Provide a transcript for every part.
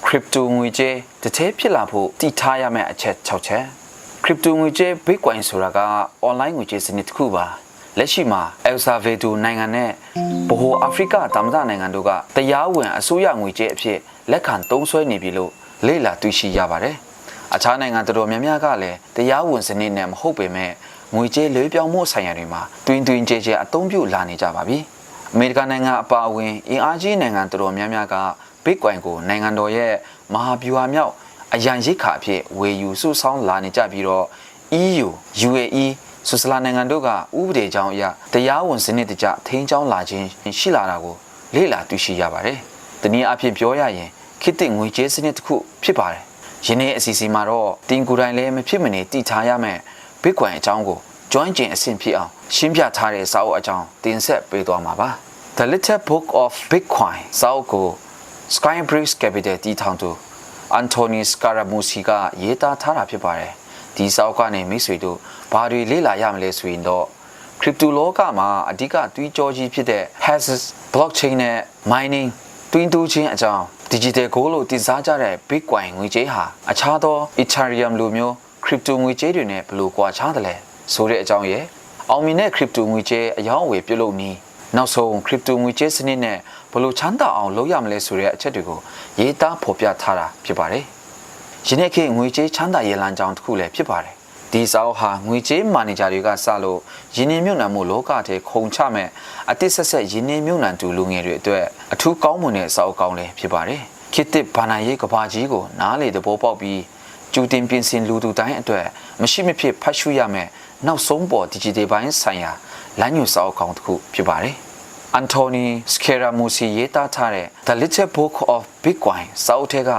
crypto ငွေကြေးတစ်ထဲဖြစ်လာဖို့တည်ထားရမယ့်အချက်6ချက် crypto ငွေကြေး bitcoin ဆိုတာက online ငွေကြေးစနစ်တစ်ခုပါလက်ရှိမှာ El Salvador နိုင်ငံနဲ့ဗဟိုအာဖရိကသမ္မတနိုင်ငံတို့ကတရားဝင်အစိုးရငွေကြေးအဖြစ်လက်ခံသုံးစွဲနေပြီလို့လေ့လာတွေ့ရှိရပါတယ်အခြားနိုင်ငံတော်တော်များများကလည်းတရားဝင်စနစ်နဲ့မဟုတ်ပေမဲ့ငွေကြေးလွှဲပြောင်းမှုဆိုင်ရာတွေမှာတွင်ကျဲအသုံးပြုလာနေကြပါပြီအမေရိကန်နိုင်ငံအပါအဝင်အင်အားကြီးနိုင်ငံတော်တော်များများက Bitcoin ကိုနိုင်ငံတော်ရဲ့မဟာဗျူဟာမြောက်အရန်ရိတ်ခါအဖြစ်ဝေယူစုဆောင်းလာနေကြပြီးတော့ EU, UAE ဆွစ်ဇာလန်နိုင်ငံတို့ကဥပဒေကြောင်းအရတရားဝင်စနစ်တကျထိန်းကျောင်းလာခြင်းရှိလာတာကိုလေ့လာတွေ့ရှိရပါတယ်။တနည်းအားဖြင့်ပြောရရင်ခေတ်သစ်ငွေကြေးစနစ်တစ်ခုဖြစ်ပါတယ်။ယနေ့အစီအစဉ်မှာတော့တင်ကိုယ်တိုင်လည်းမဖြစ်မနေတည်ထားရမယ့် Bitcoin အကြောင်းကိုကျွမ်းကျင်အဆင့်ဖြစ်အောင်ရှင်းပြထားတဲ့စာအုပ်အကြောင်းတင်ဆက်ပေးသွားမှာပါ။ The Little Book of Bitcoin စာအုပ်ကို Skybridge Capital တည်ထောင်သူ Anthony Scaramucci ကရေးသားထားတာဖြစ်ပါတယ်။ဒီစာအုပ်ကနေမိတ်ဆွေတို့ဘာတွေလေ့လာရမလဲဆိုရင်တော့ crypto လောကမှာအဓိကတွေးကြောကြီးဖြစ်တဲ့ hashes blockchain နဲ့ mining တွင်းတူးခြင်းအကြောင်း digital gold လို့တည်စားကြတဲ့ bitcoin ငွေကြေးဟာအခြားသော ethereum လိုမျိုး crypto ငွေကြေးတွေနဲ့ဘယ်လိုကွာခြားတယ်လဲဆိုတဲ့အကြောင်းရဲ့အောင်မြင်တဲ့ crypto ငွေကြေးအယောင်းအဝယ်ပြုလုပ်နည်းနောက်ဆုံး crypto ငွေကြေးစနစ်နဲ့ဘယ်လိုချမ်းသာအောင်လုပ်ရမလဲဆိုတဲ့အချက်တွေကိုရေးသားဖော်ပြထားတာဖြစ်ပါတယ်။ယနေ့ခေတ်ငွေကြေးချမ်းသာရေးလမ်းကြောင်းတစ်ခုလည်းဖြစ်ပါတယ်။ဒီစာအုပ်ဟာငွေကြေးမာနေဂျာတွေကစလို့ရင်းနှီးမြှုပ်နှံမှုလောကထဲခုံချမဲ့အသစ်ဆက်ရင်းနှီးမြှုပ်နှံသူလူငယ်တွေအတွက်အထူးကောင်းမွန်တဲ့စာအုပ်ကောင်းလည်းဖြစ်ပါတယ်။ခေတ်သစ်ဘာသာရေးကဘာကြီးကိုနားလေသဘောပေါက်ပြီးကျူတင်ပြင်ဆင်လူသူတိုင်းအတွက်မရှိမဖြစ်ဖတ်ရှုရမယ်နောက်ဆုံးပေါ် digital ဘိုင်းဆိုင်ရာလမ်းညွှန်စာအုပ်ကောင်းတစ်ခုဖြစ်ပါတယ်။ Anthony Scaramucci ရေးသားထားတဲ့ The Little Book of Bitcoin စာအုပ်ထဲက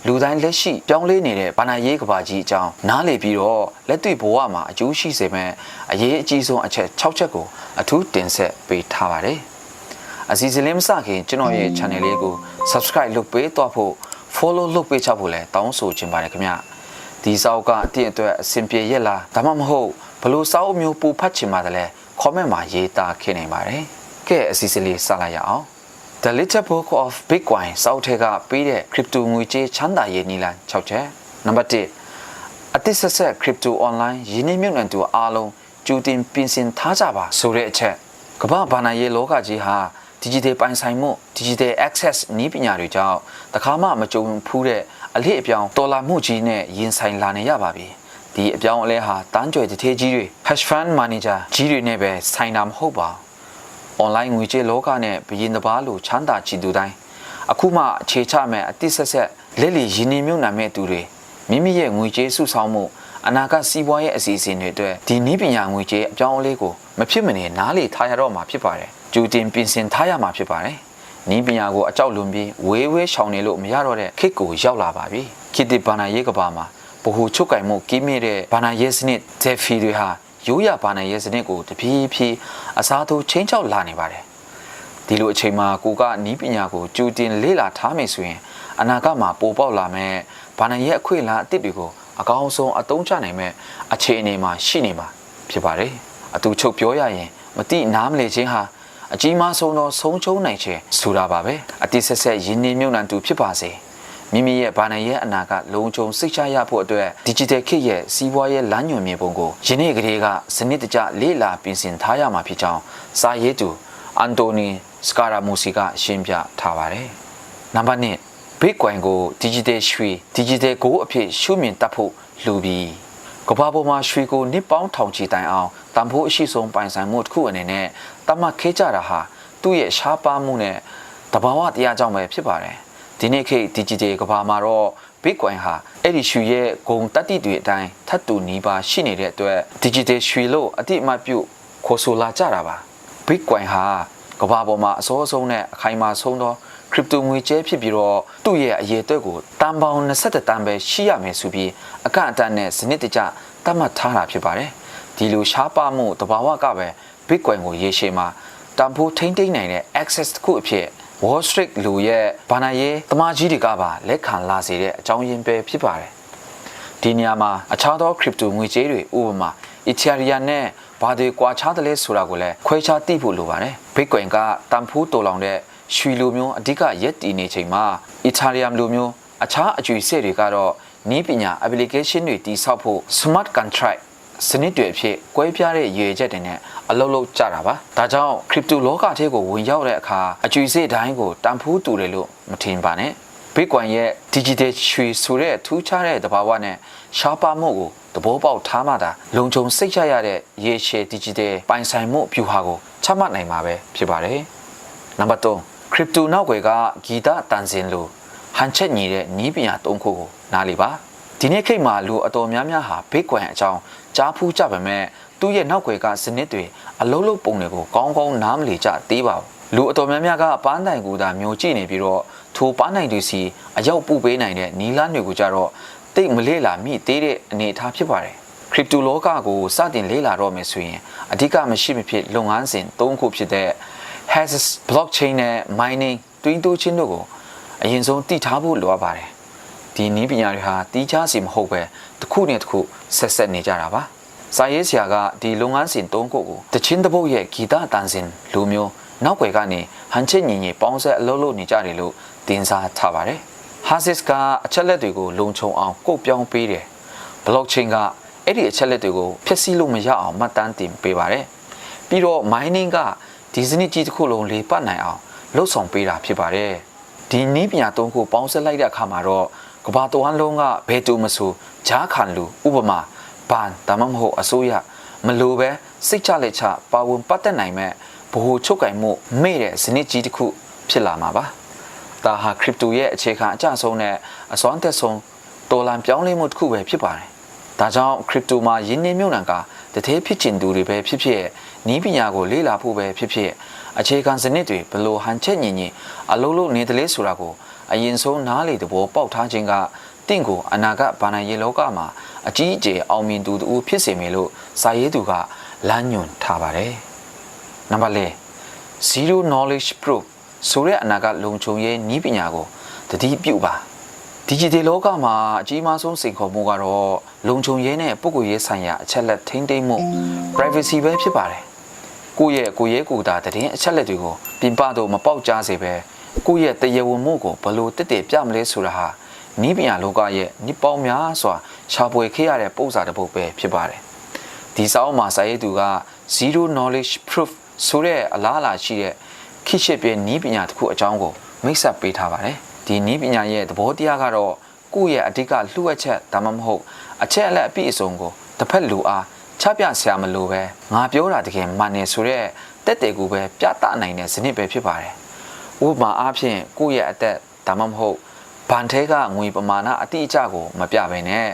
လူတိုင်းလက်ရှိပြောင်းလဲနေတဲ့ဘာသာရေးကဘာကြီးအကြောင်းနားလည်ပြီးတော့လက်တွေ့ဘဝမှာအကျိုးရှိစေမယ့်အရေးအကြီးဆုံးအချက်6ချက်ကိုအထူးတင်ဆက်ပေးထားပါတယ်။အစီအစဉ်လေးမစခင်ကျွန်တော်ရဲ့ channel လေးကို subscribe လုပ်ပေးတော့ဖို့ follow လုပ်ပေးချဖို့လည်းတောင်းဆိုချင်ပါတယ်ခင်ဗျ။ဒီစာအုပ်ကအတင်းအတွက်အဆင်ပြေရက်လားဒါမှမဟုတ်ဘလို့စာအုပ်မျိုးပူဖတ်ချင်ပါတယ်လဲ comment မှာရေးသားခဲ့နိုင်ပါတယ်။ကဲအစီအစဉ်လေးစလိုက်ရအောင်။ The Little Book of Bitcoin စာအုပ်ထဲကပေးတဲ့ crypto ငွေကြေးချမ်းသာရေးနည်းလမ်း6ချက်နံပါတ်1အသစ်ဆက် crypto online ရင်းနှီးမြှုပ်နှံသူအားလုံးကြိုတင်ပြင်ဆင်ထားကြပါဆိုတဲ့အချက်ကမ္ဘာဘာသာရေးလောကကြီးဟာ digital ပိုင်ဆိုင်မှု digital access နည်းပညာတွေကြောင့်တခါမှမကြုံဖူးတဲ့အလေးအပြောင်းတော်လာမှုကြီးနဲ့ရင်ဆိုင်လာနေရပါပြီဒီအပြောင်းအလဲဟာတန်းကြွယ်တထေးကြီးတွေ hash fund manager ကြီးတွေနဲ့ပဲဆိုင်တာမဟုတ်ပါonline ငွေကြေးလောကနဲ့ဘရင်တစ်ပါးလိုချမ်းသာချီသူတိုင်းအခုမှအခြေချမဲ့အတိဆက်လက်လီရင်းနှီးမြှုပ်နှံမဲ့သူတွေမိမိရဲ့ငွေကြေးစုဆောင်းမှုအနာဂတ်စီးပွားရေးအစီအစဉ်တွေအတွက်ဒီနည်းပညာငွေကြေးအပြောင်းအလဲကိုမဖြစ်မနေနားလေထားရတော့မှာဖြစ်ပါတယ်ကြိုတင်ပြင်ဆင်ထားရမှာဖြစ်ပါတယ်နည်းပညာကိုအကြောက်လွန်ပြီးဝေးရှောင်နေလို့မရတော့တဲ့ခေတ်ကိုရောက်လာပါပြီခေတ်ဒီဘာနာရေးကဘာမှာဗဟိုချုပ်ကင်မှုကင်းမြဲတဲ့ဘာနာရေးစနစ် DeFi တွေဟာရိုးရဘာနာရေးစနစ်ကိုတဖြည်းဖြည်းအစားထိုးချင်းချောက်လာနေပါတယ်ဒီလိုအချိန်မှာကိုကနီးပညာကိုကြိုတင်လေ့လာထားမယ်ဆိုရင်အနာဂတ်မှာပိုပေါက်လာမဲ့ဘာနာရေးအခွင့်အလမ်းအသစ်တွေကိုအကောင်းဆုံးအသုံးချနိုင်မဲ့အခြေအနေမှာရှိနေမှာဖြစ်ပါတယ်အတူချုပ်ပြောရရင်မတိနားမလဲခြင်းဟာအကြီးမားဆုံးသောဆုံးချုံနိုင်ခြင်းဆိုတာပါပဲအတိဆက်ရင်းနှီးမြှုပ်နှံသူဖြစ်ပါစေမိမိရဲ့ဘာနာရဲ့အနာကလုံခြုံစိတ်ချရဖို့အတွက် digital ခေတ်ရဲ့စီးပွားရေးလမ်းညွှန်မြေပုံကိုယနေ့ကလေးကစနစ်တကျလေ့လာပြင်ဆင်ထားရမှာဖြစ်ကြောင်းစာရေးသူ Anthony Scaramucci ကရှင်းပြထားပါတယ်။နံပါတ်1 Bitcoin ကို digital ရွှေ digital gold အဖြစ်ရှုမြင်တတ်ဖို့လိုပြီးကမ္ဘာပေါ်မှာရွှေကိုနှစ်ပေါင်းထောင်ချီတိုင်အောင်တန်ဖိုးအရှိဆုံးပိုင်ဆိုင်မှုတစ်ခုအနေနဲ့သတ်မှတ်ခဲ့ကြတာဟာသူ့ရဲ့ရှားပါးမှုနဲ့တဘာဝတရားကြောင့်ပဲဖြစ်ပါတယ်။ဒီနေ့ခေတ် digital ကမ္ဘာမှာတော့ Bitcoin ဟာအဲ့ဒီရွှေရဲ့ဂုဏ်တတ္တိတွေအတိုင်းထပ်တူနီးပါးရှိနေတဲ့အတွက် digital ရွှေလို့အတိအမှတ်ပြုခေါ်ဆိုလာကြတာပါ Bitcoin ဟာကမ္ဘာပေါ်မှာအစောဆုံးနဲ့အခိုင်အမာဆုံးသော crypto ငွေကြေးဖြစ်ပြီးတော့သူ့ရဲ့အရေးအတွက်ကိုတန်ပေါင်း21တန်ပဲရှိရမယ်ဆိုပြီးအကန့်အသတ်နဲ့စနစ်တကျသတ်မှတ်ထားတာဖြစ်ပါတယ်ဒီလိုရှားပါမှုတဘာဝကပဲ Bitcoin ကိုရေရှည်မှာတန်ဖိုးထိန်းသိမ်းနိုင်တဲ့ access တစ်ခုအဖြစ်Wall Street လူရဲ့ဘာနာရေးတမားကြီးတွေကပါလက်ခံလာစေတဲ့အကြောင်းရင်းပဲဖြစ်ပါတယ်။ဒီနေရာမှာအခြားသော crypto ငွေကြေးတွေဥပမာ Ethereum နဲ့ဘာတွေကွာခြားတယ်လဲဆိုတာကိုလည်းခွဲခြားသိဖို့လိုပါတယ်။ Bitcoin ကတန်ဖိုးတော်လောင်တဲ့ရွှေလိုမျိုးအဓိကရက်တည်နေချိန်မှာ Ethereum လိုမျိုး အခြားအကျွေးစက်တွေကတော့နီးပညာ application တွေတည်ဆောက်ဖို့ smart contract စနစ်တွေအဖြစ်ကွဲပြားတဲ့ရည်ရွယ်ချက်တွေနဲ့အလုပ်လုပ်ကြတာပါဒါကြောင့် crypto လောကထဲကိုဝင်ရောက်တဲ့အခါအကျွေးစက်တိုင်းကိုတန်ဖိုးတူတယ်လို့မထင်ပါနဲ့ Bitcoin ရဲ့ digital ရွှေဆိုတဲ့ထူးခြားတဲ့သဘာဝနဲ့ရှားပါမှုကိုသဘောပေါက်ထားမှသာလုံခြုံစိတ်ချရတဲ့ရေရှည် digital ပိုင်ဆိုင်မှုဗျူဟာကိုချမှတ်နိုင်မှာပဲဖြစ်ပါတယ်နံပါတ်3 crypto နောက်ွယ်ကဂီတတန်စင်လိုဟန်ချက်ညီတဲ့နီးပညာ၃ခုကိုနားလည်ပါဒီနေ့ခေတ်မှာလူအတော်များများဟာ Bitcoin အကြောင်းကြားဖူးကြပါမဲ့သူ့ရဲ့နောက်ွယ်ကစနစ်တွေအလုံးလုံးပုံတွေကိုကောင်းကောင်းနားမလည်ကြသေးပါဘူးလူအတော်များများကပန်းတိုင်ကူသာမျိုးကြည့်နေပြီးတော့ထိုပန်းတိုင်တွေစီအရောက်ပူပေးနိုင်တဲ့နီလာတွေကိုကြတော့တိတ်မလေးလာမိသေးတဲ့အနေအထားဖြစ်ပါတယ်ခရစ်တိုလောကကိုစတင်လေးလာတော့မယ်ဆိုရင်အဓိကမရှိမဖြစ်လုပ်ငန်းစဉ်၃ခုဖြစ်တဲ့ hashes blockchain နဲ့ mining တွင်းတိုးချင်းတို့ကိုအရင်ဆုံးတည်ထားဖို့လိုအပ်ပါတယ်ဒီနည်းပညာတွေဟာတီးခြားစီမဟုတ်ပဲတစ်ခုနဲ့တစ်ခုဆက်နေကြတာပါစာရေးဆရာကဒီလုပ်ငန်းစဉ်၃ခုကိုတချင်းတစ်ပုတ်ရဲ့ဂီတတန်စင်လူမျိုးနောက်ွယ်ကနေဟန်ချက်ညီညီပေါင်းဆက်အလုပ်လုပ်နေကြတယ်လို့တင်စားထားပါတယ် hashes ကအချက်လက်တွေကိုလုံခြုံအောင်ကုတ်ပြောင်းပေးတယ် blockchain ကအဲ့ဒီအချက်လက်တွေကိုဖျက်ဆီးလို့မရအောင်မှတ်တမ်းတင်ပေးပါတယ်ပြီးတော့ mining ကဒီစနစ်ကြီးတစ်ခုလုံးလေပတ်နိုင်အောင်လှုပ်ဆောင်ပေးတာဖြစ်ပါတယ်ဒီနည်းပညာ၃ခုပေါင်းစပ်လိုက်တဲ့အခါမှာတော့ကဘာတဝမ်းလုံးကဘယ်သူမဆိုဂျားခံလူဥပမာဘန်ဒါမှမဟုတ်အစိုးရမလိုပဲစိတ်ချလက်ချပါဝင်ပတ်သက်နိုင်မဲ့ဘ ဘ ဟုချုပ်ကင်မှုမေ့တဲ့စနစ်ကြီးတစ်ခုဖြစ်လာမှာပါဒါဟာခရစ်ပတိုရဲ့အခြေခံအကျဆုံးနဲ့အစွမ်းသက်ဆုံးတော်လန်ပြောင်းလဲမှုတစ်ခုပဲဖြစ်ပါတယ်ဒါကြောင့်ခရစ်ပတိုမှာယင်းနှမြုံနှံကတသေးဖြစ်ကျင်သူတွေပဲဖြစ်ဖြစ်နီးပညာကိုလေ့လာဖို့ပဲဖြစ်ဖြစ်အခြေခံစနစ်တွေဘလို့ဟန်ချက်ညီညီအလုံးလုံးနေတယ်လေဆိုတာကိုအရင်ဆုံးနားလေသဘောပေါက်ထားခြင်းကတင့်ကိုအနာဂတ်ဘာသာရေးလောကမှာအကြီးအကျယ်အောင်မြင်သူတို့ဖြစ်စေမယ်လို့စာရေးသူကလမ်းညွှန်ထားပါတယ်နံပါတ်၄ Zero Knowledge Proof ဆိုတဲ့အနာဂတ်လုံခြုံရေးနည်းပညာကိုတတိပြုပါDigital လောကမှာအကြီးမားဆုံးစိန်ခေါ်မှုကတော့လုံခြုံရေးနဲ့ပုဂ္ဂိုလ်ရေးဆိုင်ရာအချက်လက်ထိန်းသိမ်းမှု privacy ပဲဖြစ်ပါတယ်ကိုယ့်ရဲ့ကိုယ်တာတည်အချက်လက်တွေကိုပြင်ပတော့မပေါက်ကြားစေပဲကိုယ့်ရဲ့တရားဝင်မှုကိုဘလို့တက်တက်ပြမလဲဆိုတာဟာနီးပညာလောကရဲ့နှစ်ပေါင်းများစွာရှားပွေခဲ့ရတဲ့ပုံစံတစ်ပုဒ်ပဲဖြစ်ပါတယ်ဒီစာအုပ်မှာစာရေးသူက Zero Knowledge Proof ဆိုတဲ့အလားအလာရှိတဲ့ခိရှစ်ပြနီးပညာတစ်ခုအကြောင်းကိုမိတ်ဆက်ပေးထားပါတယ်ဒီနည်းပညာရဲ့သဘောတရားကတော့ကိုယ့်ရဲ့အဓိကလှုပ်ချက်ဒါမှမဟုတ်အချက်အလက်အပြည့်အစုံကိုတစ်ဖက်လူအားချပြဆရာမလို့ပဲငါပြောတာတကယ်မှန်နေဆိုတဲ့တက်တယ်ကိုပဲပြသနိုင်တဲ့စနစ်ပဲဖြစ်ပါတယ်ဥပမာအားဖြင့်ကိုယ့်ရဲ့အသက်ဒါမှမဟုတ်ဘန်ထဲကငွေပမာဏအတိအကျကိုမပြဘဲနဲ့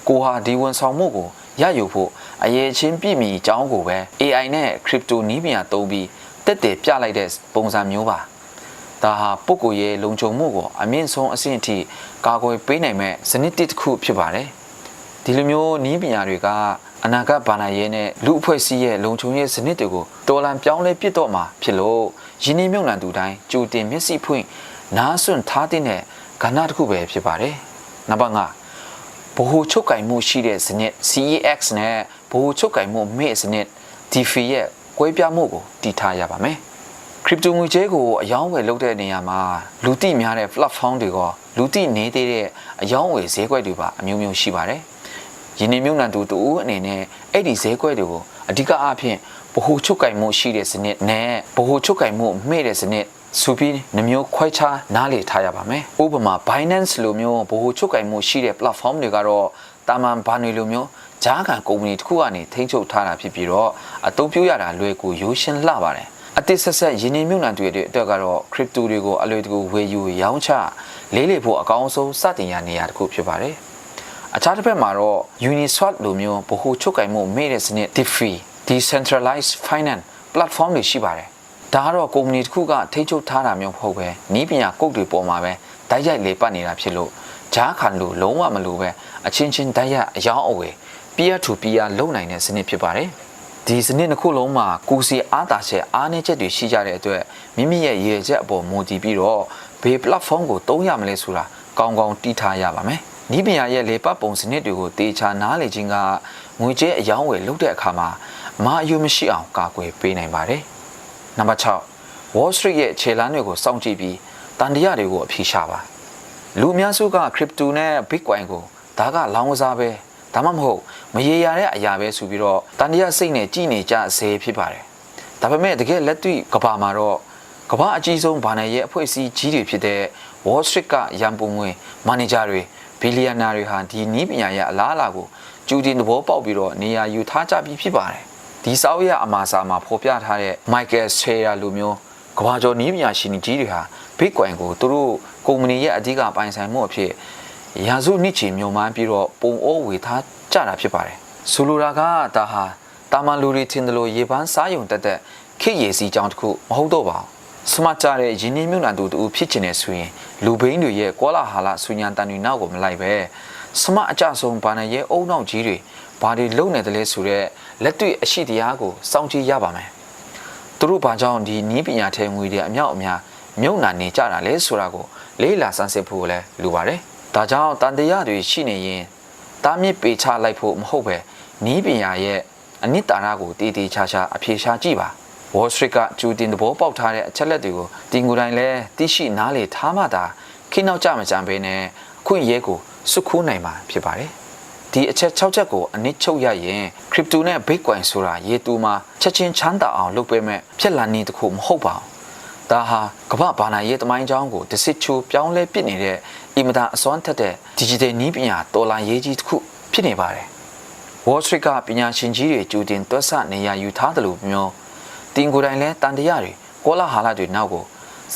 ကိုဟာဒီဝန်ဆောင်မှုကိုရယူဖို့အရေးချင်းပြည့်မီအကြောင်းကိုပဲ AI နဲ့ crypto နည်းပညာသုံးပြီးတက်တယ်ပြလိုက်တဲ့ပုံစံမျိုးပါဒါဟာပုဂ္ဂိုလ်ရဲ့လုံခြုံမှုကိုအမြင့်ဆုံးအဆင့်အထိကာကွယ်ပေးနိုင်မဲ့စနစ်တစ်ခုဖြစ်ပါတယ်ဒီလိုမျိုးနည်းပညာတွေကအနာဂတ်ဘာသာရေးနဲ့လူအဖွဲ့အစည်းရဲ့လုံခြုံရေးစနစ်တွေကိုတော်လန်ပြောင်းလဲပြစ်တော့မှာဖြစ်လို့ယင်းနှမြုံနှံသူတိုင်းကြိုတင်မျက်စိဖွင့်နားစွင့်ထားတဲ့ကဏ္ဍတစ်ခုပဲဖြစ်ပါတယ်နံပါတ်5ဘ ਹੁ ချုပ်ကင်မှုရှိတဲ့စနစ် CEX နဲ့ဘ ਹੁ ချုပ်ကင်မှုမဲ့စနစ် DeFi ရဲ့ကွဲပြားမှုကိုတည်ထားရပါမယ်ခရစ်ပတိုငွေကြေးကိုအယောင်းဝယ်လုပ်တဲ့နေရာမှာလူသိများတဲ့ platform တွေကလူသိနေသေးတဲ့အယောင်းဝယ်ဈေးကွက်တွေပါအမျိုးမျိုးရှိပါတယ်။ယင်းနေမြုံနှံသူတို့အနေနဲ့အဲ့ဒီဈေးကွက်တွေကိုအဓိကအားဖြင့်ဗဟိုချုပ်ကင်မှုရှိတဲ့စနစ်နဲ့ဗဟိုချုပ်ကင်မှုမဲ့တဲ့စနစ်ဆိုပြီးနှမျိုးခွဲခြားနားလည်ထားရပါမယ်။ဥပမာ Binance လိုမျိုးဗဟိုချုပ်ကင်မှုရှိတဲ့ platform တွေကတော့တာမန်ဘာတွေလိုမျိုးဂျားကန်ကုမ္ပဏီတစ်ခုကနေထိန်းချုပ်ထားတာဖြစ်ပြီးတော့အသုံးပြုရတာလွယ်ကူရိုးရှင်းလှပါတယ်။အတစ်ဆက်ဆက်ယင်းနှမြုံနှံတွေအတွက်ကတော့ခရစ်ပတိုတွေကိုအလွယ်တကူဝယ်ယူရောင်းချလေးလေဖို့အကောင်းဆုံးစတင်ရနေရာတစ်ခုဖြစ်ပါတယ်။အခြားတစ်ဖက်မှာတော့ Uniswap လိုမျိုးဗဟိုချုပ်ကင်မှုမဲ့တဲ့စနစ် DeFi Decentralized Finance Platform တွေရှိပါတယ်။ဒါကတော့ကုမ္ပဏီတစ်ခုကထိန်းချုပ်ထားတာမျိုးမဟုတ်ပဲနည်းပညာကုတ်တွေပေါ်မှာပဲတိုက်ရိုက်လေပတ်နေတာဖြစ်လို့ဂျားခံလို့လုံးဝမလိုပဲအချင်းချင်းတိုက်ရိုက်အယောင်းအဝယ် peer to peer လုပ်နိုင်တဲ့စနစ်ဖြစ်ပါတယ်။ဒီစနစ်တစ်ခုလုံးမှာကိုစီအားတာချက်အားနည်းချက်တွေရှိကြတဲ့အတွက်မိမိရဲ့ရည်ရွယ်ချက်အပေါ်မူတည်ပြီးတော့ဘေး platform ကိုသုံးရမလဲဆိုတာကောင်းကောင်းတည်ထားရပါမယ်။ဤပညာရဲ့လေပတ်ပုံစနစ်တွေကိုတေချာနားလည်ခြင်းကငွေကြေးအယောင်းဝယ်လုပ်တဲ့အခါမှာမအယုံမရှိအောင်ကာကွယ်ပေးနိုင်ပါတယ်။နံပါတ်6 Wall Street ရဲ့ခြေလှမ်းတွေကိုစောင့်ကြည့်ပြီးတန်တရားတွေကိုအဖြေရှာပါ။ လူအများစုက crypto နဲ့ Bitcoin ကိုဒါကလောင်းကစားပဲဒါမှမဟုတ်မရေရာတဲ့အရာပဲဆိုပြီးတော့တန်တရားစိတ်နဲ့ကြည်နေကြစေဖြစ်ပါတယ်ဒါပေမဲ့တကယ်လက်တွေ့ကဘာမှာတော့ကဘာအကြီးဆုံးဘာနယ်ရဲ့အဖွဲ့အစည်းကြီးတွေဖြစ်တဲ့ Wall Street ကရန်ပုံငွေမန်နေဂျာတွေဘီလီယံနာတွေဟာဒီနည်းပညာရဲ့အလားအလာကိုကျူတင်သဘောပေါက်ပြီးတော့နေရာယူထားကြပြီးဖြစ်ပါတယ်ဒီစာအုပ်ရအမှာစာမှာဖော်ပြထားတဲ့ Michael Saylor လူမျိုးကဘာကျော်နည်းပညာရှင်ကြီးတွေဟာ Bitcoin ကိုသူတို့ကုမ္ပဏီရဲ့အဓိကပိုင်ဆိုင်မှုအဖြစ်ရာစုနှစ်ချီမြုံမှန်းပြီးတော့ပုံအိုးဝေထားကြတာဖြစ်ပါတယ်ဆိုလိုတာကဒါဟာတာမန်လူတွေထင်တယ်လို့ရေပန်းစားယုံတက်တဲ့ခေတ်ရည်စီကြောင်းတစ်ခုမဟုတ်တော့ပါဘူးစမတ်ကြတဲ့ယင်းနှမြုံနှံသူတူဖြစ်ကျင်နေဆိုရင်လူဘိန်းတွေရဲ့ကောလာဟာလဆူညံတန်တွေနောက်ကိုမလိုက်ပဲစမအကြဆုံးဘာနဲ့ရဲ့အုံနောက်ကြီးတွေဘာတွေလုံနေတယ်လဲဆိုတော့လက်တွေ့အရှိတရားကိုစောင့်ကြည့်ရပါမယ်သူတို့ဘာကြောင့်ဒီနည်းပညာထဲငွေတွေအမြောက်အများမြုံနှံနေကြတာလဲဆိုတာကိုလေးလာစမ်းစစ်ဖို့လည်းလိုပါတယ်ဒါကြောင့်တန်တရားတွေရှိနေရင်တားမြစ်ပေချလိုက်ဖို့မဟုတ်ပဲနည်းပညာရဲ့အနှစ်သာရကိုတည်တည်ချာချာအပြေရှားကြည့်ပါ Wall Street ကကျူတင်သဘောပေါက်ထားတဲ့အချက်လက်တွေကိုတင်ကိုယ်တိုင်လဲသိရှိနားလေထားမှသာခိနောက်ကြမကြံပေးနဲ့အခွင့်အရေးကိုစုခိုးနိုင်မှာဖြစ်ပါတယ်ဒီအချက်6ချက်ကိုအနည်းချုပ်ရရင် Crypto နဲ့ Bitcoin ဆိုတာရေတူမှာချက်ချင်းချမ်းသာအောင်လုပ်ပေးမဲ့ဖြစ်လာနေတခုမဟုတ်ပါဘူးဒါဟာကမ္ဘာဘာနာရေးတမိုင်းကြောင်းကိုတစ်စစ်ချိုးပြောင်းလဲပစ်နေတဲ့အင်မတန်အစွမ်းထက်တဲ့ Digital နည်းပညာတော်လာရေးကြီးတစ်ခုဖြစ်နေပါတယ် Wall Street ကပညာရှင်ကြီးတွေကျူတင်တွက်ဆနေရယူထားတယ်လို့မျိုးတင်ကိုယ်တိုင်လဲတန်တရားတွေကောလာဟာလတွေနောက်ကို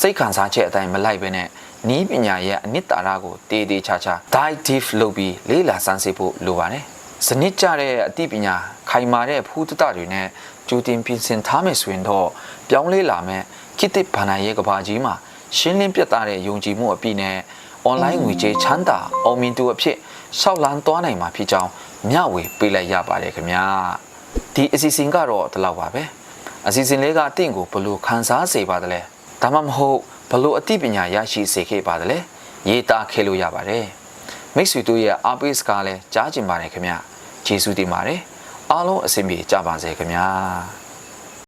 စိတ်ခံစားချက်အတိုင်းမလိုက်ပဲနဲ့နီးပညာရဲ့အနှစ်သာရကိုတေးသေးချာချာ dive deep လုပ်ပြီးလေးလာစမ်းစစ်ဖို့လိုပါတယ်။စနစ်ကျတဲ့အသိပညာခိုင်မာတဲ့ဖူးတတတွေနဲ့ကျူတင်ပြင်ဆင်ထားမယ်ဆိုရင်တော့ပြောင်းလဲလာမယ်ခိတစ်ဘာနာရဲ့ကဘာကြီးမှာရှင်းလင်းပြသတဲ့ယုံကြည်မှုအပြည့်နဲ့ online ငွေကြေးချမ်းသာအောင်မြင်သူအဖြစ်ရှောက်လန်းသွားနိုင်မှာဖြစ်ကြောင်းမျှဝေပေးလိုက်ရပါတယ်ခင်ဗျာ။ဒီအစီအစဉ်ကတော့ဒီလောက်ပါပဲ။အစီအစဉ်လေးကတင့်ကိုဘလို့ခန်းစားစေပါတယ်လဲ။ဒါမှမဟုတ်ဘလို့အသိပညာရရှိစေခဲ့ပါတယ်လဲရေးသားခဲ့လို့ရပါတယ်မိတ်ဆွေတို့ရဲ့အားပေးစကားလဲကြားကျင်ပါတယ်ခင်ဗျကျေးဇူးတင်ပါတယ်အားလုံးအဆင်ပြေကြပါစေခင်ဗျာ